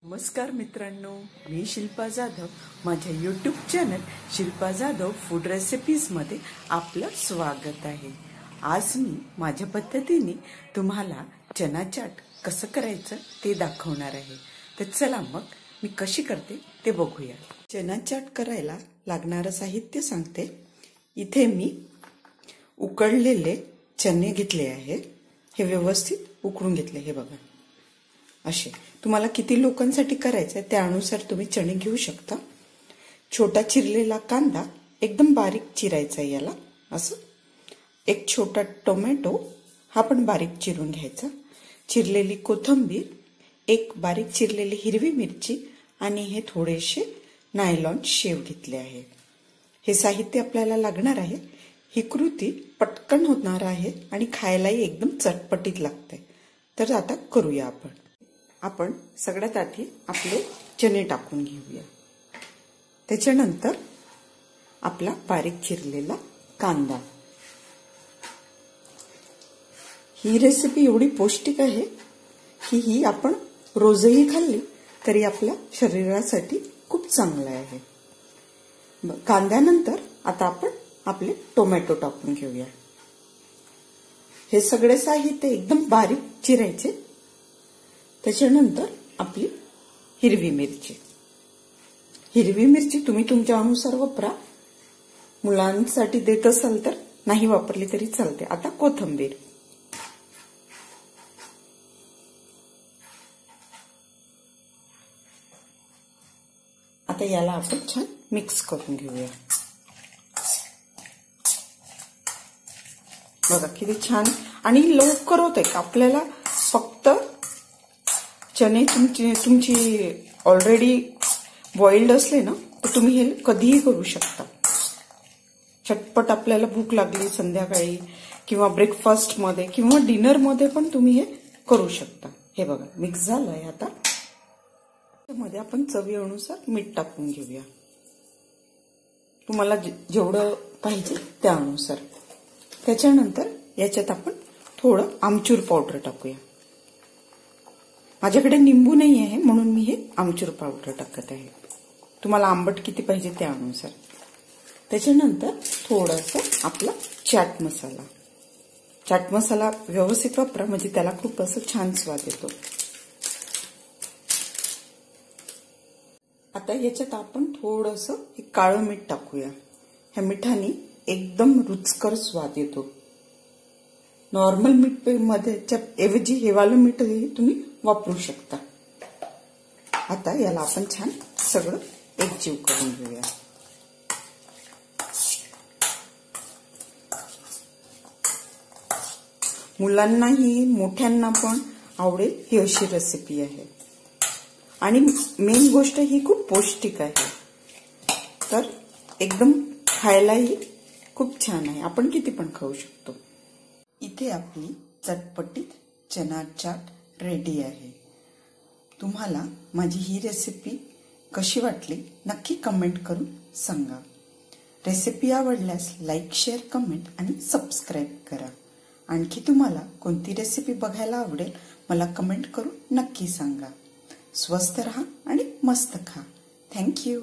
नमस्कार मित्रांनो, मी शिल्पा जाधव. माझ्या YouTube channel Shilpa Jadhav food recipes मध्ये आपलं स्वागत आहे. आज मी माझ्या पद्धतीने तुम्हाला चना चाट कसं करायचं ते दाखवणार आहे. तर चला मग मी कशी करते ते बघूया. चना चाट करायला लागणारं साहित्य सांगते. इथे मी उकडलेले चणे घेतले आहे. हे व्यवस्थित उकडून घेतले. हे बघा, असे. तुम्हाला किती लोकांसाठी करायचं आहे त्यानुसार तुम्ही चणे घेऊ शकता. छोटा चिरलेला कांदा एकदम बारीक चिरायचा याला असं. एक छोटा टोमॅटो हा पण बारीक चिरून घ्यायचा. चिरलेली कोथिंबीर, एक बारीक चिरलेली हिरवी मिरची आणि हे थोडेसे नायलॉन शेव घेतले आहे. हे साहित्य आपल्याला लागणार आहे. ही कृती पटकन होणार आहे आणि खायलाही एकदम चटपटीत लागते. तर आता करूया आपण सगळ्यात आधी आपले चणे टाकून घेऊया. त्याच्यानंतर आपला बारीक चिरलेला कांदा. ही रेसिपी एवढी पौष्टिक आहे की ही आपण रोजही खाल्ली तरी आपल्या शरीरासाठी खूप चांगलं आहे. कांद्यानंतर आता आपण आपले टोमॅटो टाकून घेऊया. हे सगळे साहित्य एकदम बारीक चिरायचे. त्याच्यानंतर आपली हिरवी मिरची. हिरवी मिरची तुम्ही तुमच्या अनुसार वापरा. मुलांसाठी देत असाल तर नाही वापरली तरी चालते. आता कोथिंबीर. आता याला आपण छान मिक्स करून घेऊया. बघा किती छान आणि लवकर होत आहे. आपल्याला फक्त चणे तुमची ऑलरेडी बॉइल्ड असले ना तर तुम्ही हे कधीही करू शकता. झटपट आपल्याला भूक लागली संध्याकाळी किंवा ब्रेकफास्ट मध्ये किंवा डिनर मध्ये पण तुम्ही हे करू शकता. हे बघा मिक्स झालंय. आता मध्ये आपण चवीनुसार मीठ टाकून घेऊया. तुम्हाला जेवढं पाहिजे त्यानुसार. त्याच्यानंतर याच्यात आपण थोडं आमचूर पावडर टाकूया. माझ्याकडे निंबू नाही आहे म्हणून मी हे आमचूर पावडर टाकत आहे. तुम्हाला आंबट किती पाहिजे त्यानुसार. त्याच्यानंतर थोडंसं आपला चाट मसाला. चाट मसाला व्यवस्थित वापरा म्हणजे त्याला खूप असं छान स्वाद येतो. आता याच्यात आपण थोडंसं हे काळं मीठ टाकूया. ह्या मिठाने एकदम रुचकर स्वाद येतो. नॉर्मल मीठ मध्ये ऐवजी हे वालं मीठ तुम्ही वापरू शकता. आता याला आपण छान सगळं एकजीव करून घेऊया. मुलांनाही मोठ्यांना पण आवडेल ही अशी रेसिपी आहे. आणि मेन गोष्ट ही खूप पौष्टिक आहे. तर एकदम खायलाही खूप छान आहे. आपण किती पण खाऊ शकतो. इथे आपली चटपटीत चना चाट रेडी आहे. तुम्हाला माझी ही रेसिपी कशी वाटली नक्की कमेंट करून सांगा. रेसिपी आवडल्यास लाईक, शेअर, कमेंट आणि सबस्क्राईब करा. आणखी तुम्हाला कोणती रेसिपी बघायला आवडेल मला कमेंट करून नक्की सांगा. स्वस्थ रहा आणि मस्त खा. थँक्यू.